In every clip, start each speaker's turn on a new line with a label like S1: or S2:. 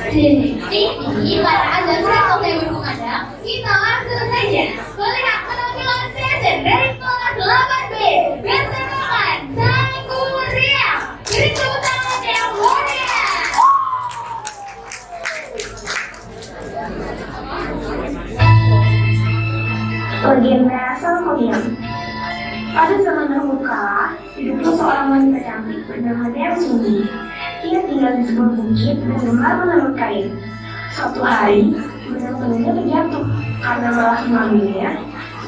S1: Jadi, para azan atau yang menghadap, kita langsung saja melihat penampilan present dari kelas 8B bertemakan Sangguria. Beri tepuk tangan yang meriah.
S2: Legenda Sangguria. Pada zaman dahulu kala, hiduplah seorang wanita cantik bernama Dewi Sumi. Ia tinggal di sebuah bukit dan gemar menanam kain. Suatu hari, benang-benangnya terjatuh karena malah suaminya.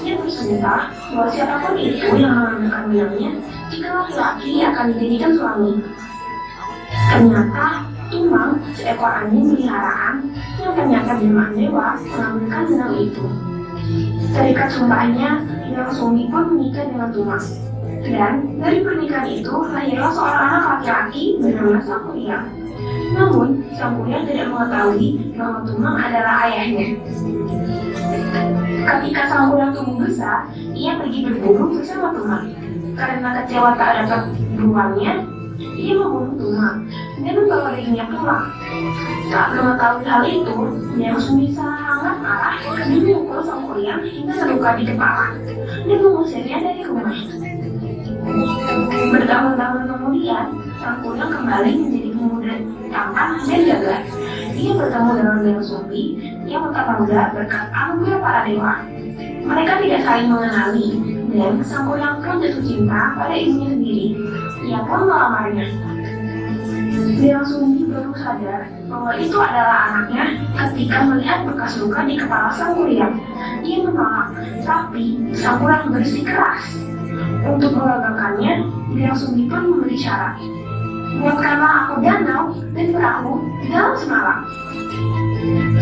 S2: Ia bersumpah bahwa siapapun itu yang mengambilkan benangnya, jika laki-laki akan dijadikan suami. Ternyata, Tumang, seekor anjing peliharaan, yang ternyata bernama Dewa, mengambilkan benang itu. Terikat sumpahnya, Dewa Sumi pun menikah dengan Tumang. Dan dari pernikahan itu lahirlah seorang anak laki-laki bernama Sangguria. Namun, Sangguria tidak mengetahui bahwa Tumang adalah ayahnya. Ketika Sangguria tumbuh besar, ia pergi berburu bersama Tumang. Karena kecewa tak dapat beruangnya, ia membunuh Tumang dan membawa dirinya pulang. Saat mengetahui hal itu, dia langsung sangat marah dan memukul Sangguria hingga terluka di kepala dan mengusirnya dari rumah. Bertahun-tahun kemudian, Sangguria kembali menjadi pemuda tampan dan gagah. Ia bertemu dengan Dewa Sumi yang tetap muda berkat anugerah para dewa. Mereka tidak saling mengenali, dan Sangguria pun jatuh cinta pada ibunya sendiri. Ia pun melamarnya. Dewa Sumi baru sadar bahwa itu adalah anaknya ketika melihat bekas luka di kepala Sangguria. Ia menolak, tapi Sangguria bersikeras. Untuk menggagalkannya, Dewa Sumi pun memberi syarat. Buatkanlah aku danau dan perahu dalam semalam.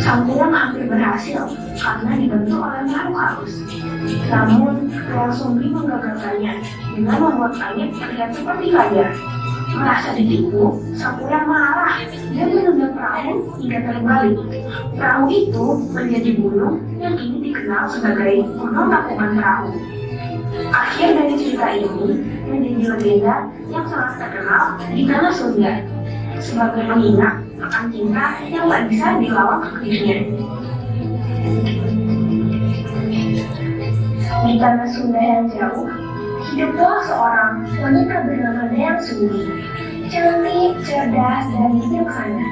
S2: Sangguria hampir berhasil karena dibantu oleh makhluk halus. Namun, Dewa Sumi menggagalkannya dengan membuat langit terlihat seperti fajar. Merasa ditipu, Sangguria marah dan menendang perahu hingga terbalik. Perahu itu menjadi gunung yang kini dikenal sebagai Gunung Tangkuban Perahu. Akhir dari cerita ini menjadi legenda yang sangat terkenal di tanah Sunda sebagai pengingat akan cinta yang tak bisa dilawan kekirnya. Di tanah Sunda yang jauh, hiduplah seorang wanita bernama Dewi Sumi. Cantik, cerdas, dan bijaksana.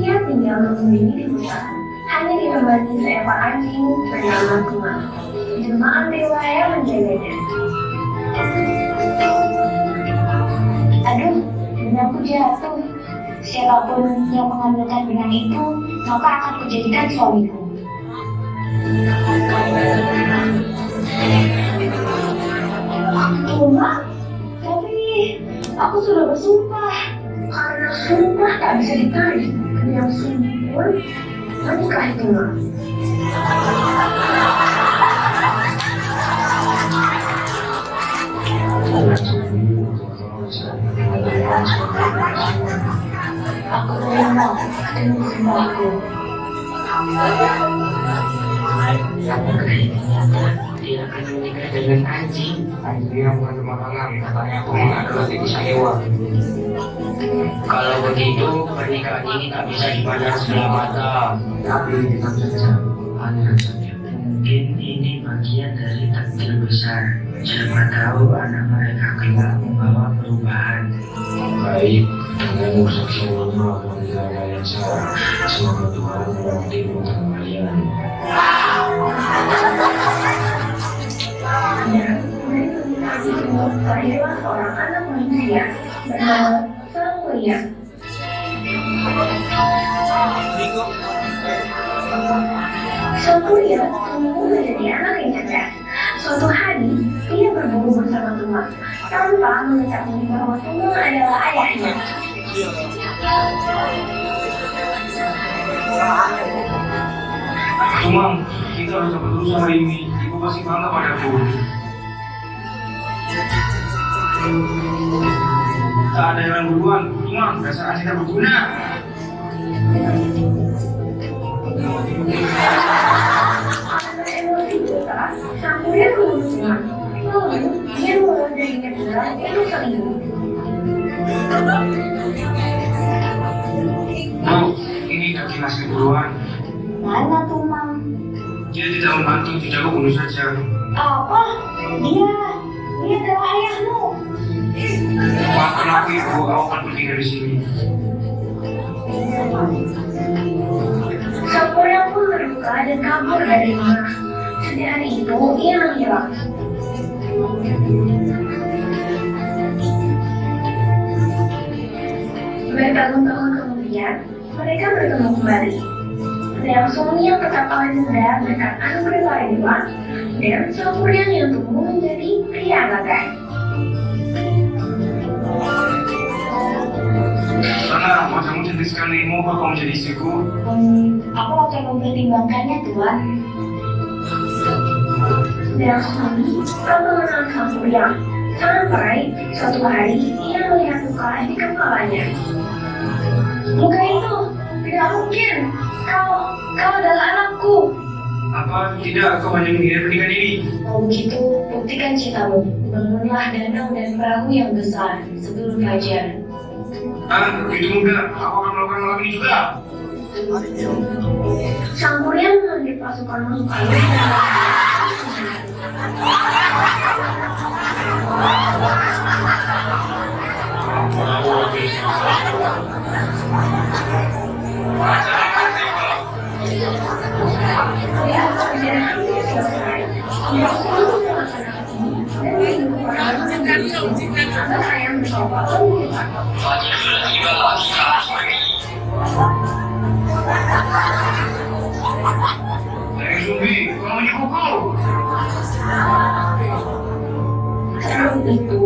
S2: Ia tinggal mengunjungi di hutan, hanya ditemani seekor anjing bernama Tumang. Jelmaan dewa yang menjaganya. Aduh, benangku jatuh. Siapapun yang mengambilkan benang itu, maka akan kujadikan suamiku. Tumang, tapi aku sudah bersumpah. Karena sumpah tak bisa ditarik, yang sungguh pun menikahi Tumang. Aku terima dengan sembahku.
S3: Dia akan menikah dengan anjing. Anjing yang bukan makanan, katanya aku adalah tikus hewa. Kalau begitu, pernikahan ini tak bisa dipandang sebelah mata. Tapi tetap saja, hanya saja. Mungkin ini bagian dari takdir besar. Siapa tahu anak mereka kelak membawa perubahan. Baik, dengan usaha semuanya akan dilayani. Semoga Tuhan menolong untuk kalian.
S2: Lahirlah seorang anak manusia bernama Sangguria. Sangguria tumbuh menjadi anak yang cerdas. Suatu hari, ia berburu bersama Tumang tanpa mengetahui bahwa Tumang adalah ayahnya.
S3: Tumang, kita harus dapat urusan hari ini. Ibu pasti bangga padaku. Tak ada yang duluan, Tumang, dasar asli tak berguna.
S2: Sangguria membunuh Tumang. Lalu, dia mengeluarkan dirinya pulang untuk selingkuh.
S3: Mau, ini kaki ngasih buruan.
S2: Mana tuh, Mam?
S3: Dia tidak membantu, tidak aku bunuh saja.
S2: Apa? Dia adalah ayahmu.
S3: Maafkan aku ibu, aku akan pergi dari sini.
S2: Sampurna pun terluka dan kabur dari rumah. Sejak hari itu, ia menghilang. Bertahun-tahun kemudian, mereka bertemu kembali. Yang suami yang tetap awet muda berkat anugerah para dewa, dan Sampurna yang tumbuh menjadi pria gagah.
S3: Sana, wajahmu cantik sekali, mau kau menjadi istriku?
S2: Aku akan mempertimbangkannya, Tuan. Dan suami tak mengenal Sampurna. Sampai suatu hari ia melihat luka di kepalanya. Luka itu tidak mungkin. Kau adalah anakku.
S3: Apa? Tidak, kau hanya menghina pernikahan ini.
S2: Kalau begitu, buktikan cintamu. Bangunlah danau dan perahu yang besar sebelum fajar.
S3: Begitu mudah, aku akan melakukan malam ini juga.
S2: Sampurna mengambil pasukan makhluk halus
S3: Zumbi, kau menyukuku.
S2: Perahu itu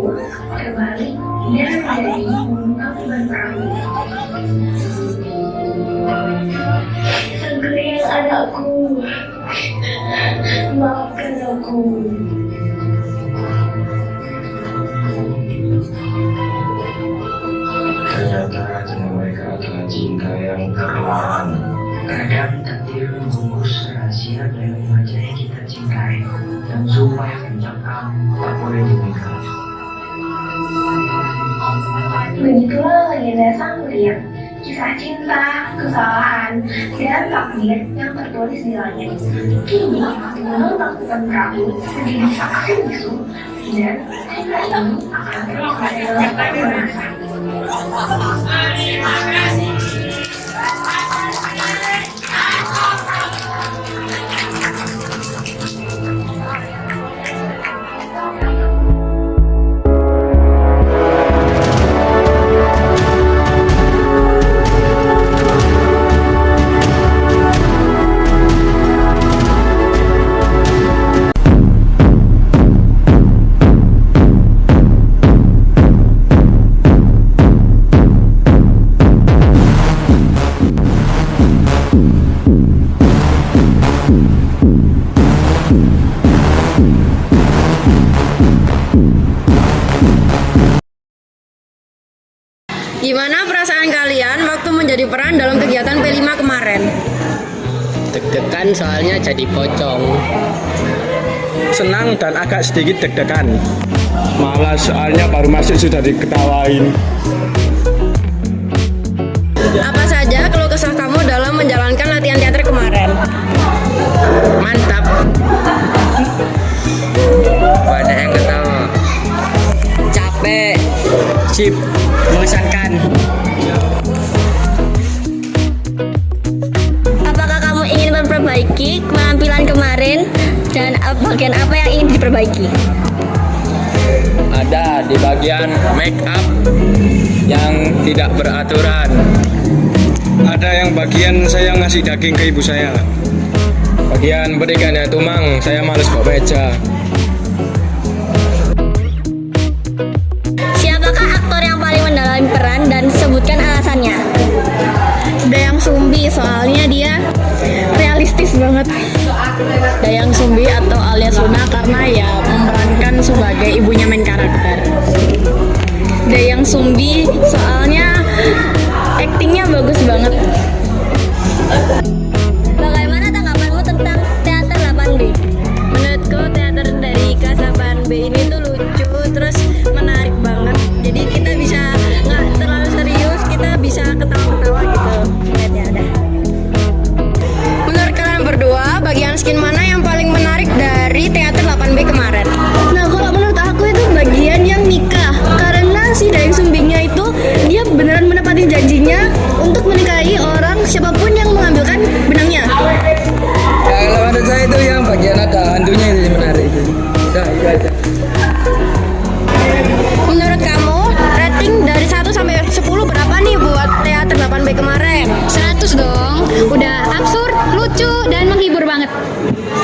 S2: terbalik dan menjadi membuka beban perahu. Segera anakku, maafkan aku.
S3: Ternyata mereka adalah cinta yang terlarang. Kadang takdir membungkus rahasia dari wajah yang kita cintai, dan sumpah yang diucapkan tak boleh diminta.
S2: Begitulah legenda sang William, kisah cinta, kesalahan, dan takdir yang tertulis di langit. Kini, Gunung Tangkuban Perahu menjadi saksi bisu, dan cinta ini akan terus berlangsung.
S4: Gimana perasaan kalian waktu menjadi peran dalam kegiatan P5 kemarin?
S5: Deg-degan soalnya jadi pocong.
S6: Senang dan agak sedikit deg-degan. Malah soalnya baru masuk sudah diketawain.
S4: Apa saja keluh kesah kamu dalam menjalankan latihan teater kemarin?
S5: Mantap. Banyak yang ketawa. Capek. Sip. Mengesankan.
S7: Apakah kamu ingin memperbaiki penampilan kemarin dan bagian apa yang ingin diperbaiki?
S5: Ada di bagian make up yang tidak beraturan.
S6: Ada yang bagian saya ngasih daging ke ibu saya.
S5: Bagian berikan ya tumang, saya males bawa meja.
S7: Siapakah aktor yang paling mendalami peran dan sebutkan alasannya?
S4: Dayang Sumbi, soalnya dia realistis banget. Dayang Sumbi atau alias Luna karena ya memerankan sebagai ibunya main karakter. Dayang Sumbi soalnya aktingnya bagus banget.
S7: Bagaimana tanggapanmu tentang teater 8B?
S4: Menurutku teater dari kelas 8B ini tuh lucu, terus menarik banget. Jadi kita bisa nggak terlalu serius, kita bisa ketawa-ketawa gitu. Lihat ya, udah.
S1: Pak.